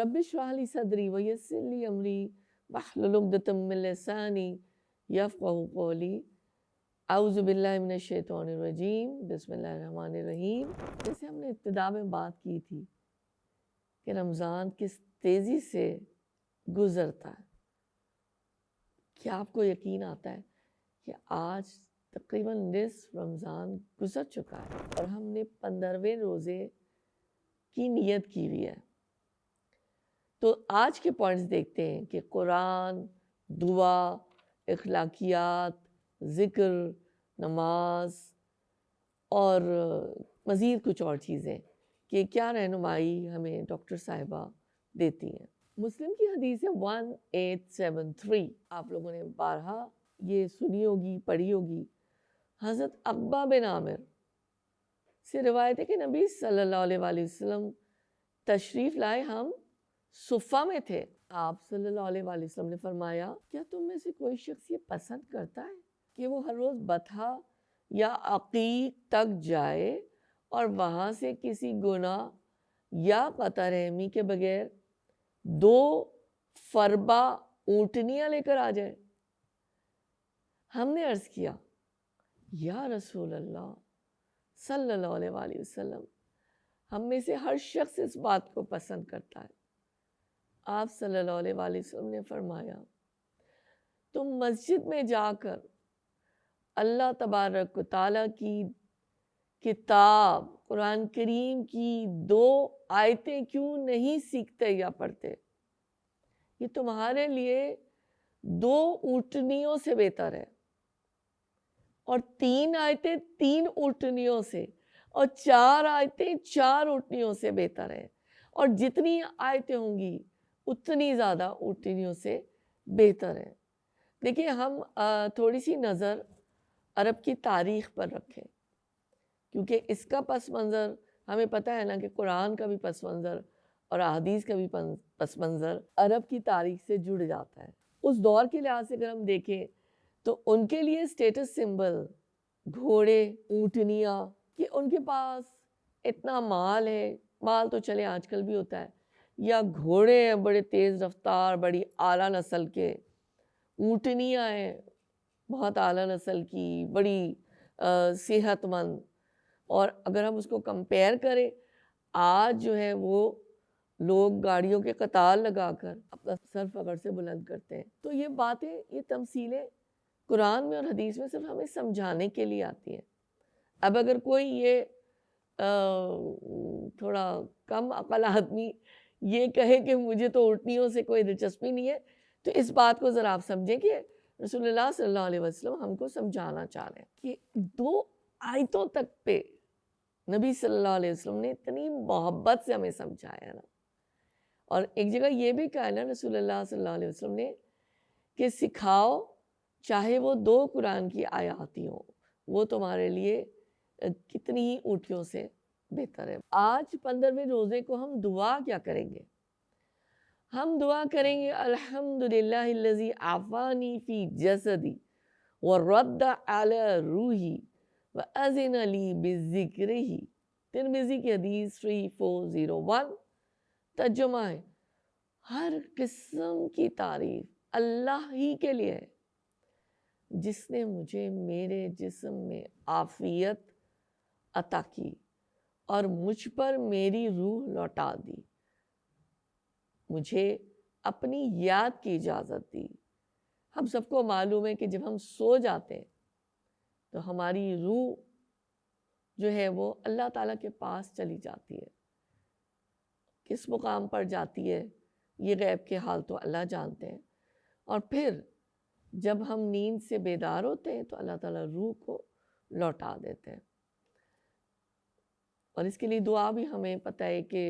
Rabbi इश्रह ली सदरी व यस्सिर ली अमरी वहलुल उक़दतम मिन लिसानी यफ़क़हू क़ौली। औज़ु बिल्लाहि मिनश शैतानिर रजीम, बिस्मिल्लाहिर रहमानिर रहीम। जैसे हमने इब्तिदा में बात की थी कि रमज़ान किस तेज़ी से गुज़रता है। क्या आपको यकीन आता है कि आज तकरीबन निस्फ़ रमज़ान गुज़र चुका है और हमने 15वें रोज़े की नियत की हुई है। तो आज के पॉइंट्स देखते हैं कि कुरान, दुआ, इखलाकियात, ज़िक्र, नमाज और मज़ीद कुछ और चीज़ें कि क्या रहनुमाई हमें डॉक्टर साहिबा देती हैं। मुस्लिम की हदीस है 1873, आप लोगों ने बारहा ये सुनी होगी, पढ़ी होगी। हज़रत अक़बा बिन आमिर से रिवायत है कि नबी सल्लल्लाहु अलैहि वसल्लम तशरीफ़ लाए, हम सुफ़ा में थे। आप सल्लल्लाहु अलैहि वसल्लम ने फरमाया, क्या तुम में से कोई शख्स ये पसंद करता है कि वो हर रोज़ बतहा या अक़ीक़ तक जाए और वहाँ से किसी गुनाह या क़ता रहमी के बगैर 2 फ़रबा ऊँटनियाँ लेकर आ जाए? हमने अर्ज़ किया, या रसूल अल्लाह सल्लल्लाहु अलैहि वसल्लम, हम में से हर शख्स इस बात को पसंद करता है। आप सल्लल्लाहु अलैहि वसल्लम ने फरमाया, तुम मस्जिद में जाकर अल्लाह तबारक व तआला की किताब कुरान करीम की 2 आयतें क्यों नहीं सीखते या पढ़ते? ये तुम्हारे लिए 2 ऊँटनियों से बेहतर है, और 3 आयतें 3 ऊँटनियों से, और 4 आयतें 4 ऊँटनियों से बेहतर है, और जितनी आयतें होंगी उतनी ज़्यादा ऊँटनियों से बेहतर है। देखिए, हम थोड़ी सी नज़र अरब की तारीख़ पर रखें, क्योंकि इसका पस मंज़र हमें पता है ना कि कुरान का भी पस मंज़र और अहादीस का भी पस मंज़र अरब की तारीख़ से जुड़ जाता है। उस दौर के लिहाज से अगर हम देखें तो उनके लिए स्टेटस सिंबल घोड़े, ऊँटनियाँ, कि उनके पास इतना माल है, माल तो चले आजकल भी होता है, या घोड़े हैं बड़े तेज़ रफ्तार, बड़ी आला नस्ल के, ऊँटनियाँ हैं बहुत आला नस्ल की, बड़ी सेहतमंद। और अगर हम उसको कंपेयर करें, आज जो है वो लोग गाड़ियों के कतार लगाकर अपना सर फ़ख्र से बुलंद करते हैं। तो ये बातें, ये तमसीलें कुरान में और हदीस में सिर्फ हमें समझाने के लिए आती हैं। अब अगर कोई ये थोड़ा कम अक़ल आदमी ये कहे कि मुझे तो ऊँटनियों से कोई दिलचस्पी नहीं है, तो इस बात को ज़रा आप समझें कि रसूलुल्लाह सल्लल्लाहु अलैहि वसल्लम हमको समझाना चाह रहे हैं कि 2 आयतों तक पे नबी सल्लल्लाहु अलैहि वसल्लम ने इतनी मोहब्बत से हमें समझाया ना। और एक जगह ये भी कहा ना रसूलुल्लाह सल्लल्लाहु अलैहि वसल्लम ने कि सिखाओ, चाहे वो 2 कुरान की आयत ही हों, वो तुम्हारे लिए कितनी ही ऊँटनियों से बेहतर है। आज 15वें रोज़े को हम दुआ क्या करेंगे? हम दुआ करेंगे, अल्हम्दुलिल्लाहिल्लज़ी आफ़ानी फ़ी जसदी व रद्द अला रूही व अज़िन ली बिज़िक्रिही। तिर्मिज़ी की हदीस 3401। तर्जुमा है, हर किस्म की तारीफ़ अल्लाह ही के लिए है जिसने मुझे मेरे जिस्म में आफ़ियत अता की और मुझ पर मेरी रूह लौटा दी, मुझे अपनी याद की इजाज़त दी। हम सबको मालूम है कि जब हम सो जाते हैं तो हमारी रूह जो है वो अल्लाह ताला के पास चली जाती है। किस मुकाम पर जाती है ये गैब के हाल तो अल्लाह जानते हैं। और फिर जब हम नींद से बेदार होते हैं तो अल्लाह ताला रूह को लौटा देते हैं। और इसके लिए दुआ भी हमें पता है कि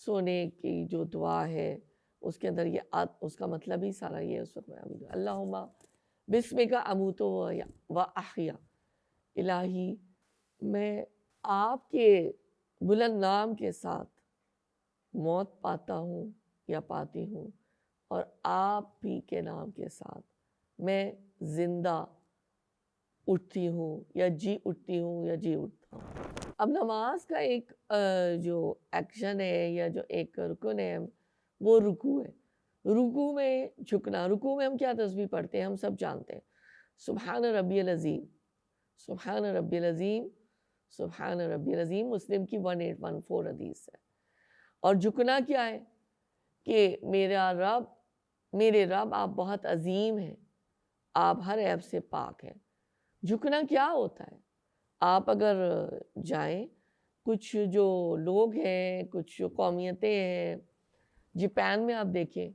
सोने की जो दुआ है उसके अंदर ये उसका मतलब ही सारा ये उस वक्त अल्लाहुम्मा बिस्मिका अमूतु व अहया, इलाही मैं आपके बुलंद नाम के साथ मौत पाता हूँ या पाती हूँ, और आप ही के नाम के साथ मैं जिंदा उठती हूँ या जी उठती हूँ या जी उठता हूँ। अब नमाज का एक जो एक्शन है या जो एक रुकन है وہ رکوع ہے. رکوع میں جھکنا. رکوع میں ہم کیا تسبیح پڑھتے ہیں؟ ہم سب جانتے ہیں سبحان ربی العظیم، سبحان ربی العظیم، سبحان ربی العظیم. مسلم کی 1814 حدیث ہے. اور جھکنا کیا ہے کہ میرے رب آپ بہت عظیم ہیں، آپ ہر عیب سے پاک ہیں. جھکنا کیا ہوتا ہے؟ آپ اگر جائیں، کچھ جو لوگ ہیں، کچھ جو قومیتیں ہیں، جاپان میں آپ دیکھیں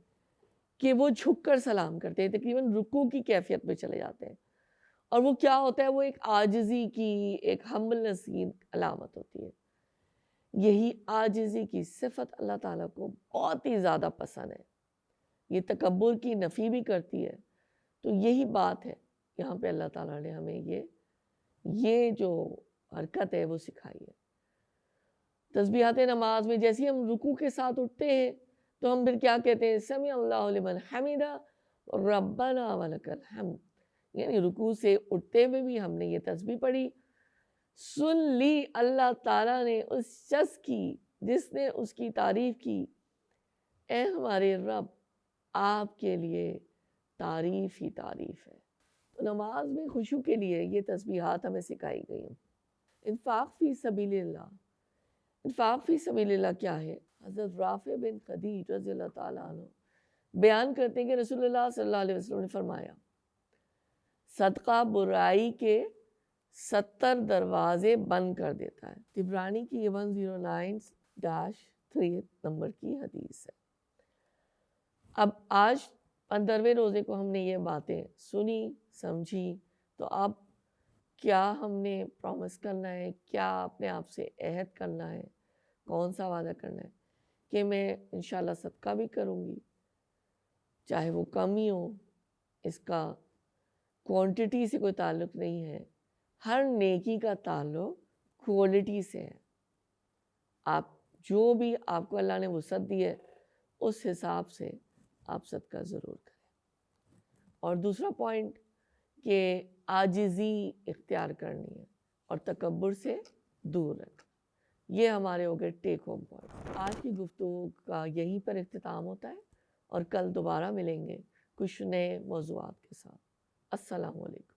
کہ وہ جھک کر سلام کرتے ہیں، تقریباً رکوع کی کیفیت میں چلے جاتے ہیں. اور وہ کیا ہوتا ہے؟ وہ ایک عاجزی کی، ایک ہمبلنس کی علامت ہوتی ہے. یہی عاجزی کی صفت اللہ تعالیٰ کو بہت ہی زیادہ پسند ہے. یہ تکبر کی نفی بھی کرتی ہے. تو یہی بات ہے یہاں پہ اللہ تعالیٰ نے ہمیں یہ جو حرکت ہے وہ سکھائی ہے. تسبیحات نماز میں جیسے ہم رکوع کے ساتھ اٹھتے ہیں تو ہم پھر کیا کہتے ہیں؟ سمع اللہ لمن حمدہ ربنا ولک الحمد. یعنی رکوع سے اٹھتے ہوئے بھی ہم نے یہ تسبیح پڑھی. سن لی اللہ تعالیٰ نے اس شخص کی جس نے اس کی تعریف کی، اے ہمارے رب آپ کے لیے تعریف ہی تعریف ہے. تو نماز میں خشوع کے لیے یہ تسبیحات ہمیں سکھائی گئی ہیں. انفاق فی سبیل اللہ. انفاق فی سبیل اللہ کیا ہے؟ حضرت رافع بن خدیج رضی اللہ تعالیٰ عنہ بیان کرتے ہیں کہ رسول اللہ صلی اللہ علیہ وسلم نے فرمایا صدقہ برائی کے 70 دروازے بند کر دیتا ہے. طبرانی کی 109-3 نمبر کی حدیث ہے. اب آج 15ویں روزے کو ہم نے یہ باتیں سنی سمجھی، تو اب کیا ہم نے پرومس کرنا ہے، کیا اپنے آپ سے عہد کرنا ہے، کون سا وعدہ کرنا ہے کہ میں انشاءاللہ صدقہ بھی کروں گی، چاہے وہ کم ہی ہو. اس کا کوانٹٹی سے کوئی تعلق نہیں ہے. ہر نیکی کا تعلق کوالٹی سے ہے. آپ جو بھی آپ کو اللہ نے وسعت دی ہے اس حساب سے آپ صدقہ ضرور کریں. اور دوسرا پوائنٹ کہ عاجزی اختیار کرنی ہے اور تکبر سے دور رکھنا. یہ ہمارے ہو گئے ٹیک ہوم پوائنٹ. آج کی گفتگو کا یہیں پر اختتام ہوتا ہے اور کل دوبارہ ملیں گے کچھ نئے موضوعات کے ساتھ. السلام علیکم.